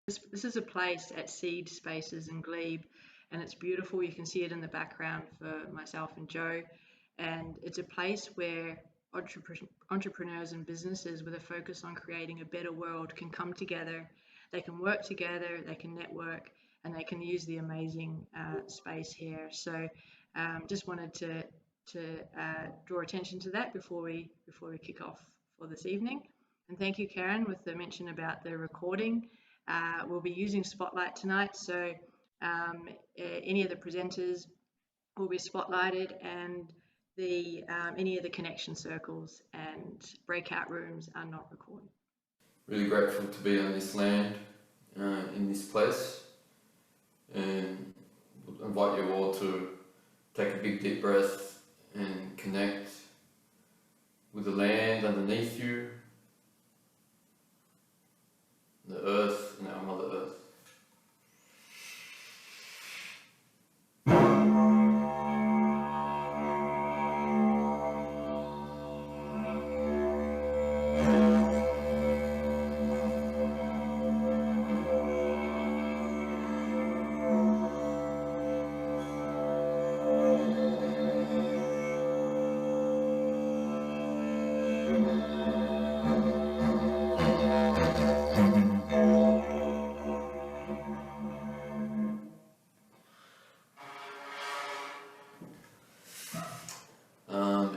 This is a place at Seed Spaces in Glebe, and it's beautiful. You can see it in the background for myself and Joe. And it's a place where entrepreneurs and businesses with a focus on creating a better world can come together. They can work together, they can network, and they can use the amazing space here. So, just wanted to draw attention to that before we kick off for this evening. And thank you, Karen, with the mention about the recording. We'll be using Spotlight tonight, so any of the presenters will be spotlighted, and any of the connection circles and breakout rooms are not recorded. Really grateful to be on this land, in this place, and invite you all to take a big deep breath and connect with the land underneath you, the earth and our Mother Earth.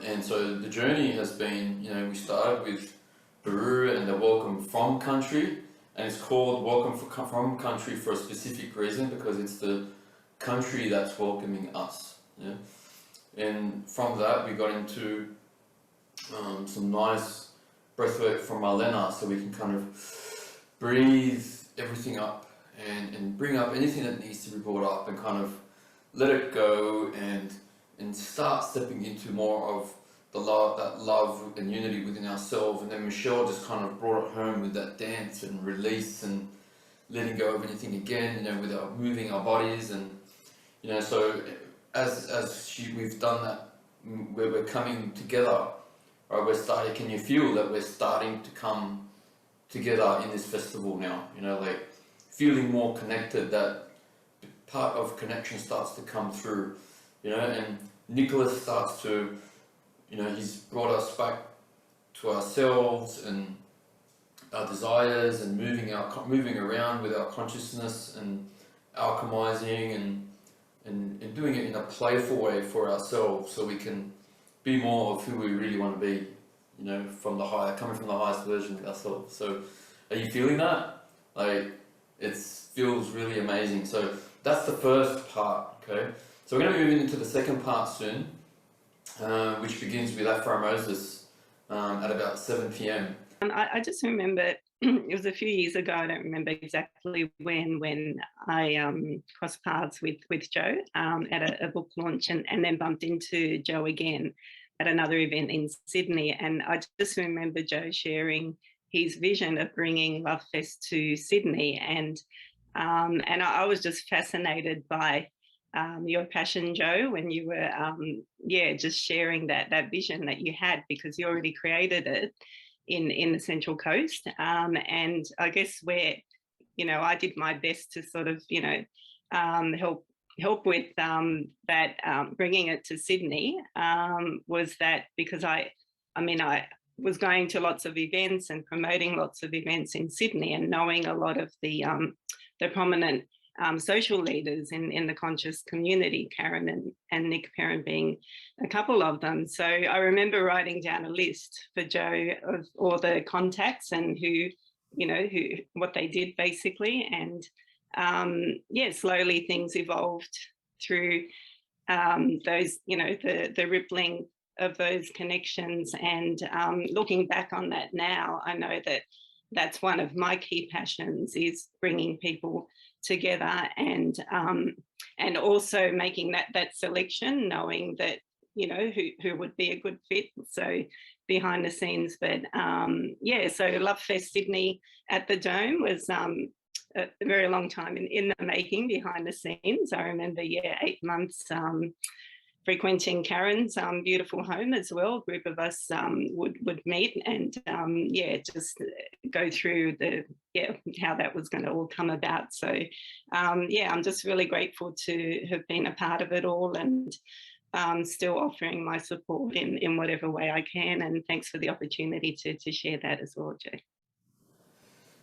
And so the journey has been, we started with Peru and the Welcome From Country, and it's called Welcome From Country for a specific reason, because it's the country that's welcoming us. Yeah? And from that we got into some nice breathwork from Marlena, so we can kind of breathe everything up and bring up anything that needs to be brought up and kind of let it go and start stepping into more of the love and unity within ourselves. And then Michelle just kind of brought it home with that dance and release and letting go of anything again, with our moving our bodies. And so we've done that, where we're coming together, right? Can you feel that we're starting to come together in this festival now? Like feeling more connected, that part of connection starts to come through, and Nicholas starts to, he's brought us back to ourselves and our desires, and moving around with our consciousness and alchemizing and doing it in a playful way for ourselves, so we can be more of who we really want to be, coming from the highest version of ourselves. So are you feeling that? Like, it feels really amazing. So that's the first part, okay? So we're going to be moving into the second part soon, which begins with Afro Moses at about 7 p.m. I just remember, it was a few years ago, I don't remember exactly when I crossed paths with Joe at a book launch, and then bumped into Joe again at another event in Sydney. And I just remember Joe sharing his vision of bringing Lovefest to Sydney. And I was just fascinated by your passion, Joe, when you were just sharing that vision that you had, because you already created it in the Central Coast. And I guess where, I did my best to sort of, help with that, bringing it to Sydney, was that because I was going to lots of events and promoting lots of events in Sydney, and knowing a lot of the prominent social leaders in the conscious community, Karen and Nick Perrin being a couple of them. So I remember writing down a list for Joe of all the contacts and what they did basically. And slowly things evolved through those, the rippling of those connections. And looking back on that now, I know that that's one of my key passions, is bringing people together, and also making that selection, knowing that who would be a good fit, so behind the scenes. But so Lovefest Sydney at the Dome was a very long time in the making, behind the scenes. I remember 8 months frequenting Karen's beautiful home as well. A group of us would meet and just go through how that was going to all come about. So I'm just really grateful to have been a part of it all, and still offering my support in whatever way I can. And thanks for the opportunity to share that as well, Joe.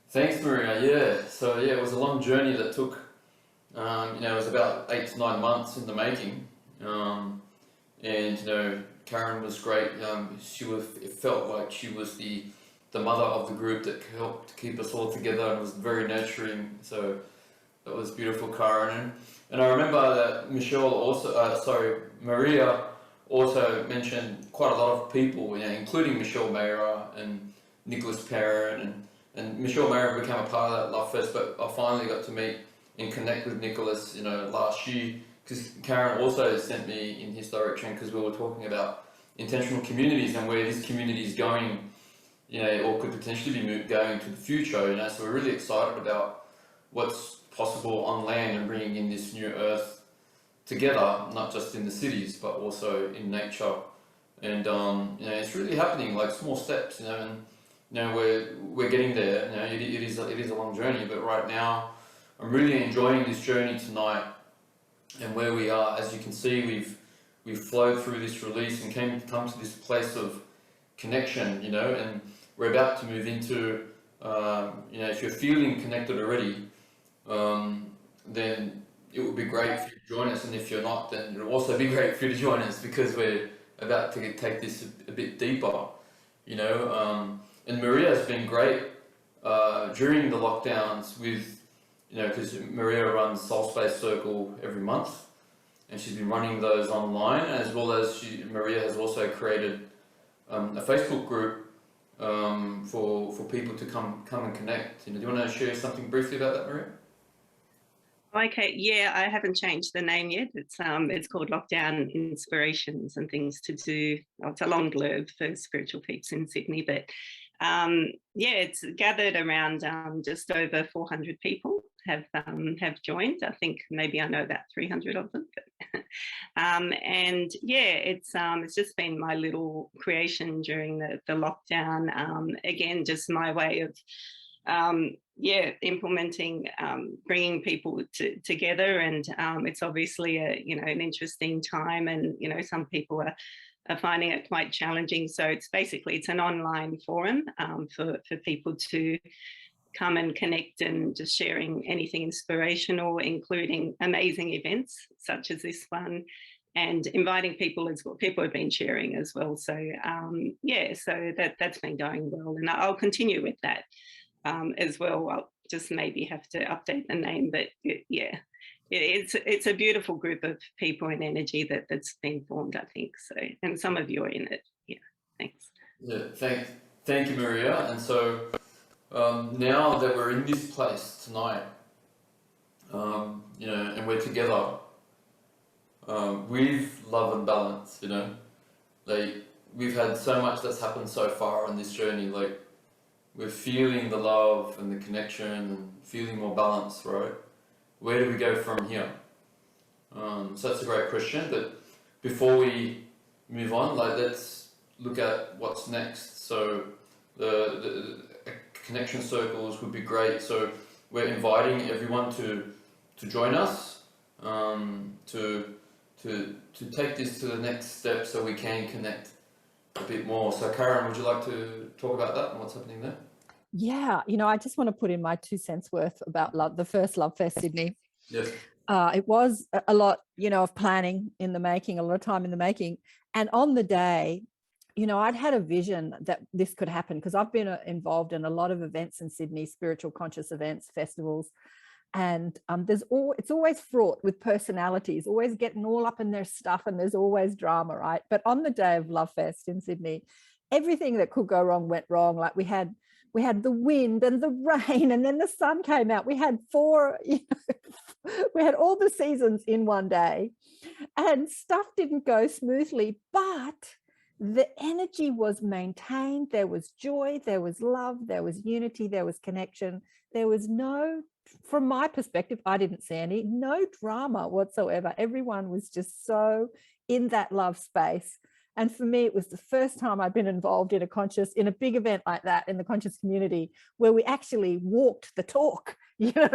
Thanks, Maria. Yeah, so it was a long journey that took, it was about 8 to 9 months in the making. And Karen was great. It felt like she was the mother of the group that helped keep us all together and was very nurturing. So that was beautiful, Karen. And I remember that Maria also mentioned quite a lot of people, including Michelle Mayra and Nicholas Perrin, and Michelle Mayra became a part of that Lovefest, but I finally got to meet and connect with Nicholas, last year, because Karen also sent me in his direction, because we were talking about intentional communities and where this community is going, or could potentially be going to the future, so we're really excited about what's possible on land and bringing in this new earth together, not just in the cities, but also in nature. And, it's really happening, like small steps, and, we're getting there. It is a long journey, but right now, I'm really enjoying this journey tonight and where we are. As you can see, we've flowed through this release and come to this place of connection, and we're about to move into, if you're feeling connected already, then it would be great for you to join us, and if you're not, then it'll also be great for you to join us, because we're about to take this a bit deeper, and Maria has been great during the lockdowns with, because Maria runs Soul Space Circle every month, and she's been running those online, as well as Maria has also created a Facebook group for people to come and connect. Do you want to share something briefly about that, Maria? Okay, yeah, I haven't changed the name yet. It's called Lockdown Inspirations and Things to Do. It's a long blurb for spiritual peeps in Sydney, but it's gathered around just over 400 people have joined. I think maybe I know about 300 of them. But, it's just been my little creation during the lockdown. Again, just my way of implementing, bringing people together, and it's obviously an interesting time, and some people are finding it quite challenging. So it's an online forum for people to come and connect, and just sharing anything inspirational, including amazing events such as this one, and inviting people as well. People have been sharing as well. So so that's been going well, and I'll continue with that as well. I'll just maybe have to update the name, but it's a beautiful group of people and energy that's been formed, I think. So, and some of you are in it. Yeah, thanks. Yeah, thank you, Maria. And so now that we're in this place tonight, and we're together with love and balance, like we've had so much that's happened so far on this journey, like we're feeling the love and the connection and feeling more balance, right? Where do we go from here? So that's a great question, but before we move on, let's look at what's next. So the connection circles would be great. So we're inviting everyone to join us, to take this to the next step so we can connect a bit more. So Karen, would you like to talk about that and what's happening there? Yeah, I just want to put in my 2 cents worth about the first Lovefest Sydney. Yes. It was a lot, of planning in the making, a lot of time in the making. And on the day, I'd had a vision that this could happen, because I've been involved in a lot of events in Sydney, spiritual conscious events, festivals. And it's always fraught with personalities, always getting all up in their stuff, and there's always drama, right? But on the day of Lovefest in Sydney, everything that could go wrong went wrong. Like we had the wind and the rain, and then the sun came out. We had we had all the seasons in one day, and stuff didn't go smoothly, but the energy was maintained. There was joy, there was love, there was unity, there was connection. There was from my perspective, I didn't see no drama whatsoever. Everyone was just so in that love space. And for me, it was the first time I'd been involved in a big event like that in the conscious community, where we actually walked the talk, you know,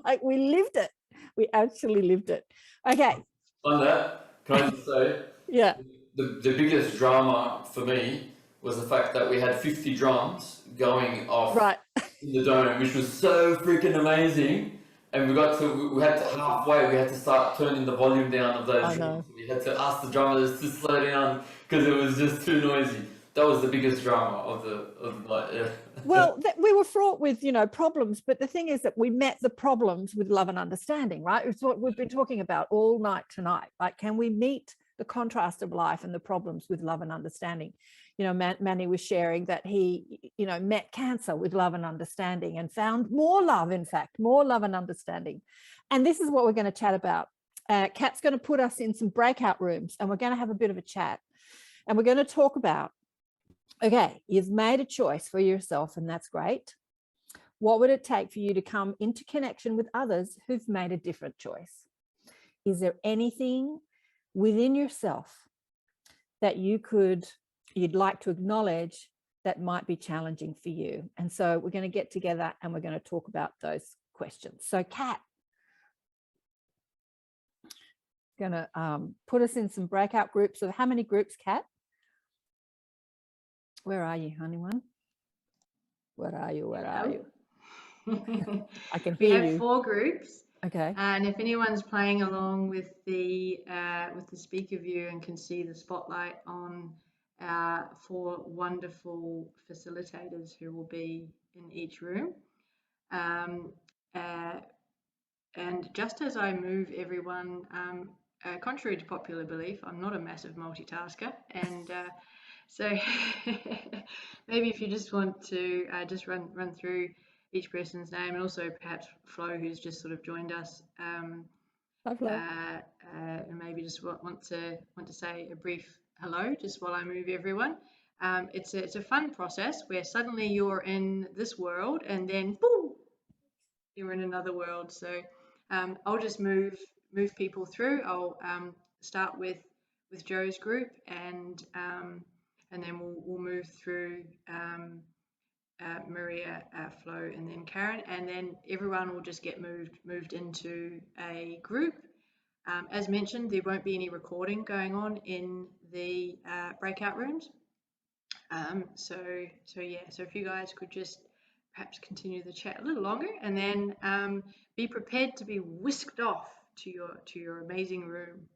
like we lived it. We actually lived it. Okay. On that, can I just say, Yeah. the biggest drama for me was the fact that we had 50 drums going off Right. in the dome, which was so freaking amazing. And we had to halfway, we had to start turning the volume down of those I drums. know. We had to ask the drummers to slow down because it was just too noisy. That was the biggest drama of the night. Yeah. Well, we were fraught with, you know, problems, but the thing is that we met the problems with love and understanding, right? It's what we've been talking about all night tonight. Like, can we meet the contrast of life and the problems with love and understanding? You know, Manny was sharing that he, you know, met cancer with love and understanding and found more love, in fact, more love and understanding. And this is what we're going to chat about. Kat's going to put us in some breakout rooms and we're going to have a bit of a chat. And we're going to talk about, okay, you've made a choice for yourself and that's great. What would it take for you to come into connection with others who've made a different choice? Is there anything within yourself that you'd like to acknowledge that might be challenging for you? And so we're going to get together and we're going to talk about those questions. So Kat, going to put us in some breakout groups of how many groups, Kat? Where are you, honey one? Where are you? Where are you? I can We hear have you. 4 groups. Okay. And if anyone's playing along with the speaker view and can see the spotlight on 4 wonderful facilitators who will be in each room. And just as I move everyone, contrary to popular belief, I'm not a massive multitasker. And so maybe if you just want to just run through each person's name, and also perhaps Flo, who's just sort of joined us, and maybe just want to say a brief hello just while I move everyone. It's a fun process where suddenly you're in this world and then boom, you're in another world. So I'll just move people through. I'll start with Joe's group, and then we'll move through Maria, Flo, and then Karen, and then everyone will just get moved into a group. As mentioned, there won't be any recording going on in the breakout rooms. So if you guys could just perhaps continue the chat a little longer, and then be prepared to be whisked off to your amazing room.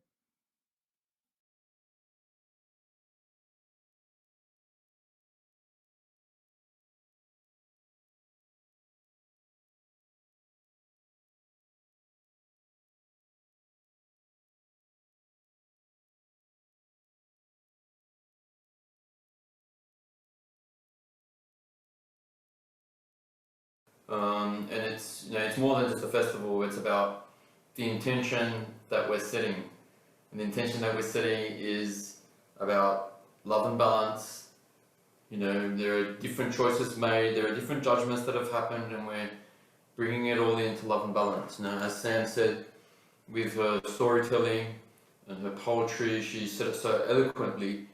And it's more than just a festival. It's about the intention that we're setting, and the intention that we're setting is about love and balance. There are different choices made, there are different judgments that have happened, and we're bringing it all into love and balance. As Sam said, with her storytelling and her poetry, she said it so eloquently,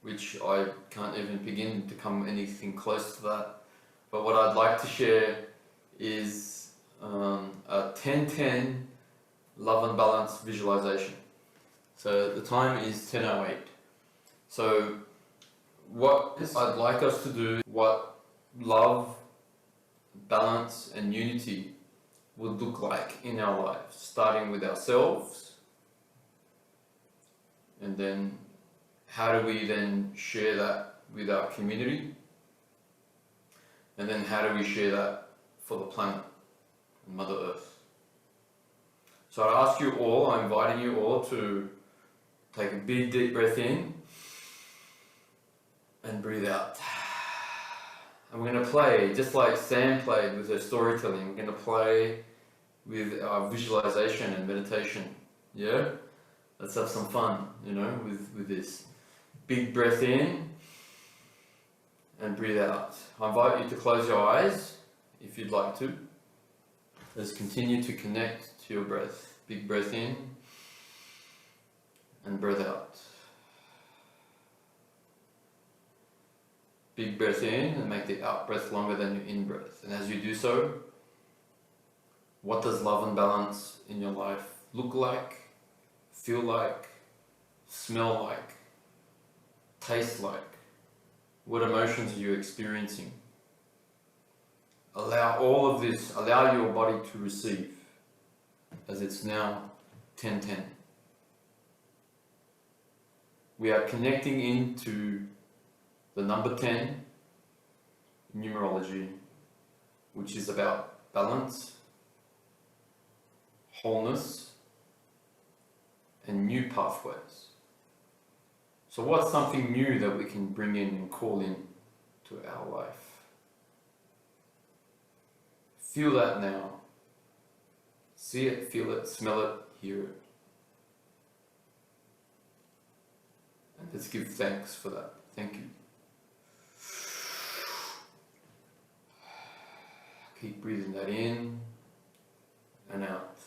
which I can't even begin to come anything close to that. But what I'd like to share is a 10-10 love and balance visualization. So the time is 10:08. So what I'd like us to do, what love, balance and unity would look like in our lives, starting with ourselves, and then how do we then share that with our community, and then how do we share that for the planet and Mother Earth. So I ask you all, I'm inviting you all to take a big deep breath in and breathe out. And we're going to play, just like Sam played with her storytelling, we're going to play with our visualization and meditation. Yeah? Let's have some fun, with this. Big breath in and breathe out. I invite you to close your eyes if you'd like to. Let's continue to connect to your breath. Big breath in and breathe out. Big breath in and make the out breath longer than your in breath. And as you do so, what does love and balance in your life look like, feel like, smell like, taste like? What emotions are you experiencing? Allow all of this, allow your body to receive, as it's now 10:10. We are connecting into the number 10 in numerology, which is about balance, wholeness, and new pathways. So what's something new that we can bring in and call in to our life? Feel that now. See it, feel it, smell it, hear it. And let's give thanks for that. Thank you. Keep breathing that in and out.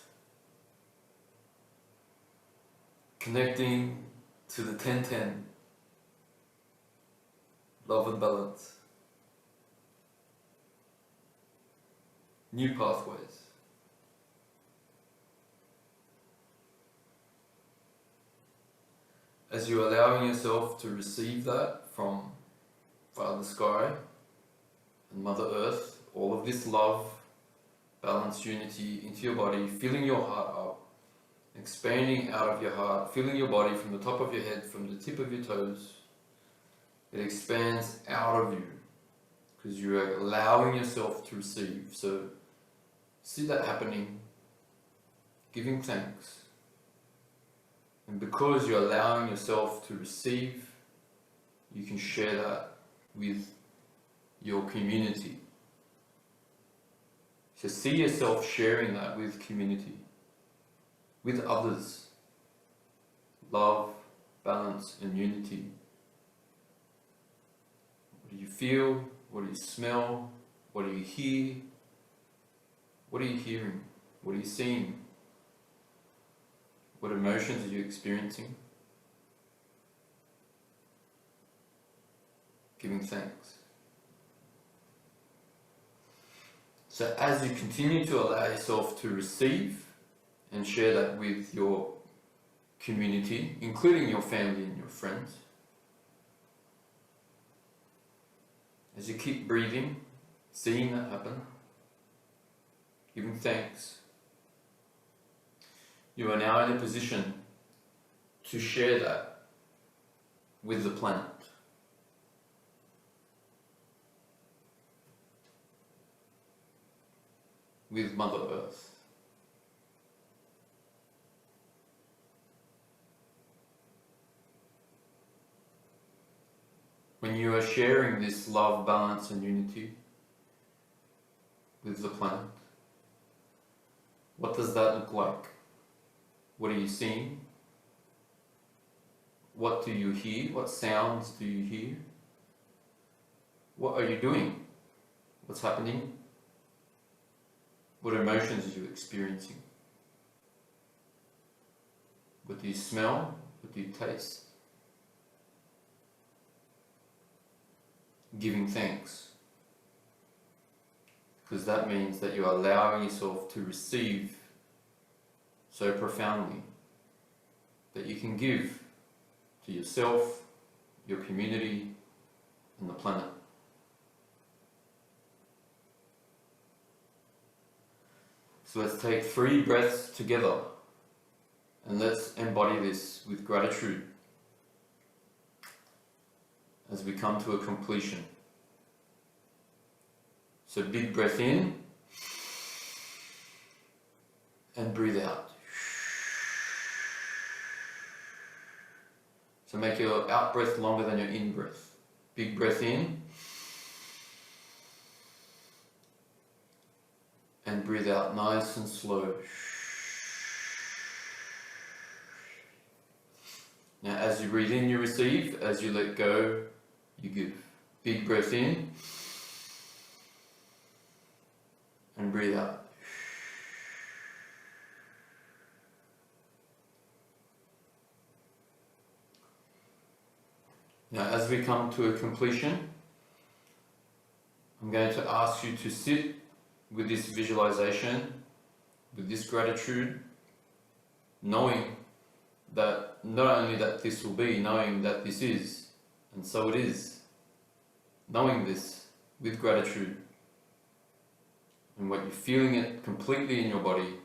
Connecting to the 10:10. Love and balance. New pathways. As you're allowing yourself to receive that from Father Sky and Mother Earth, all of this love, balance, unity into your body, filling your heart up, expanding out of your heart, filling your body from the top of your head, from the tip of your toes. It expands out of you because you are allowing yourself to receive. So see that happening, giving thanks. And because you're allowing yourself to receive, you can share that with your community. So see yourself sharing that with community, with others. Love, balance, and unity. What do you feel? What do you smell? What do you hear? What are you hearing? What are you seeing? What emotions are you experiencing? Giving thanks. So as you continue to allow yourself to receive and share that with your community, including your family and your friends, as you keep breathing, seeing that happen, giving thanks, you are now in a position to share that with the planet. With Mother Earth. When you are sharing this love, balance and unity with the planet, what does that look like? What are you seeing? What do you hear? What sounds do you hear? What are you doing? What's happening? What emotions are you experiencing? What do you smell? What do you taste? Giving thanks. Because that means that you're allowing yourself to receive so profoundly that you can give to yourself, your community, and the planet. So let's take 3 breaths together and let's embody this with gratitude as we come to a completion. So big breath in and breathe out. So make your out breath longer than your in breath. Big breath in and breathe out nice and slow. Now as you breathe in, you receive. As you let go, you give. Big breath in and breathe out. Now, as we come to a completion, I'm going to ask you to sit with this visualization, with this gratitude, knowing that not only that this will be, knowing that this is, and so it is. Knowing this with gratitude, and what you're feeling it completely in your body,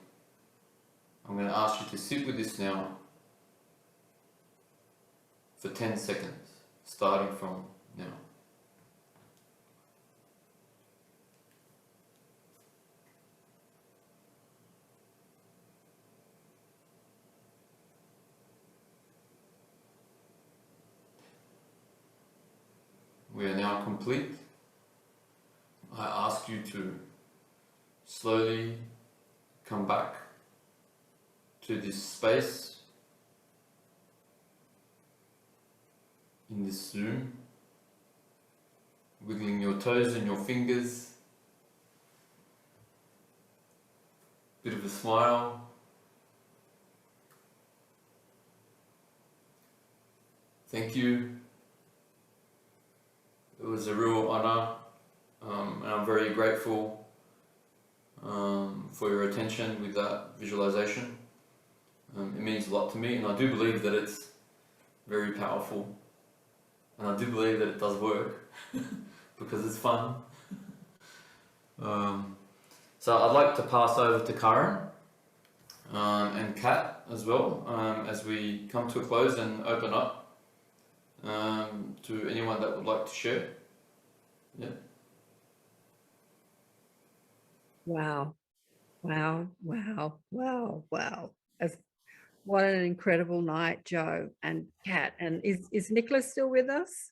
I'm going to ask you to sit with this now for 10 seconds, starting from now. We are now complete. I ask you to slowly come back to this space in this Zoom, wiggling your toes and your fingers, bit of a smile. Thank you. It was a real honour, and I'm very grateful for your attention with that visualization. It means a lot to me, and I do believe that it's very powerful, and I do believe that it does work because it's fun. So I'd like to pass over to Karen and Kat as well, as we come to a close and open up to anyone that would like to share. Yeah. Wow. Wow. Wow. Wow. Wow. What an incredible night, Joe and Kat. And is Nicholas still with us?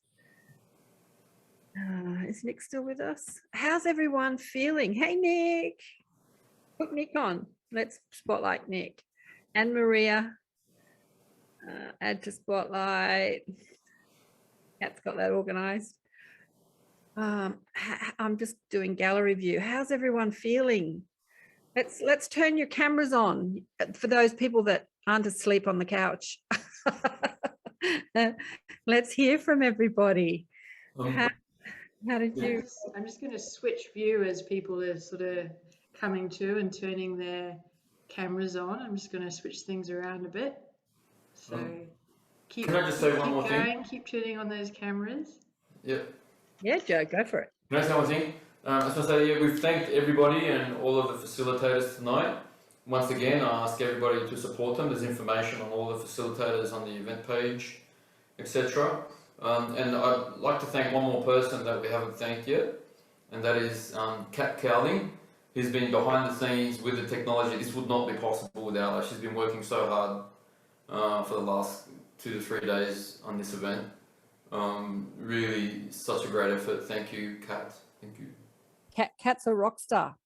Is Nick still with us? How's everyone feeling? Hey, Nick. Put Nick on. Let's spotlight Nick. And Maria. Add to spotlight. Kat's got that organized. I'm just doing gallery view. How's everyone feeling? Let's turn your cameras on for those people that aren't asleep on the couch. Let's hear from everybody. How did you? I'm just going to switch view as people are sort of coming to and turning their cameras on. I'm just going to switch things around a bit. So Can I just say one more thing? Keep turning on those cameras. Yeah. Yeah, Joe, go for it. Can I say one thing? I just want to say, yeah, we've thanked everybody and all of the facilitators tonight. Once again, I ask everybody to support them. There's information on all the facilitators on the event page, etc. And I'd like to thank one more person that we haven't thanked yet, and that is Katrina Cowling, who's been behind the scenes with the technology. This would not be possible without her. She's been working so hard for the last 2 to 3 days on this event. Really such a great effort. Thank you, Kat. Thank you. Kat's a rock star.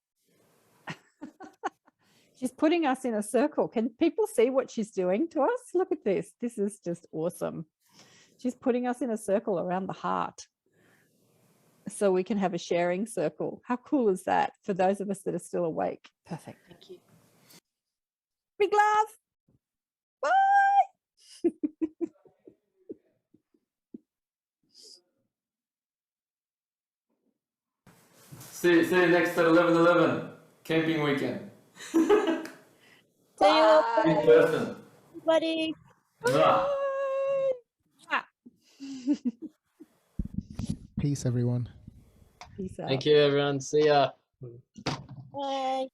She's putting us in a circle. Can people see what she's doing to us? Look at this. This is just awesome. She's putting us in a circle around the heart so we can have a sharing circle. How cool is that for those of us that are still awake? Perfect. Thank you. Big love. Bye. See you next at 11/11 camping weekend. See you, In person. everybody. Mwah. Peace, everyone. Peace out. Thank you, everyone. See ya. Bye.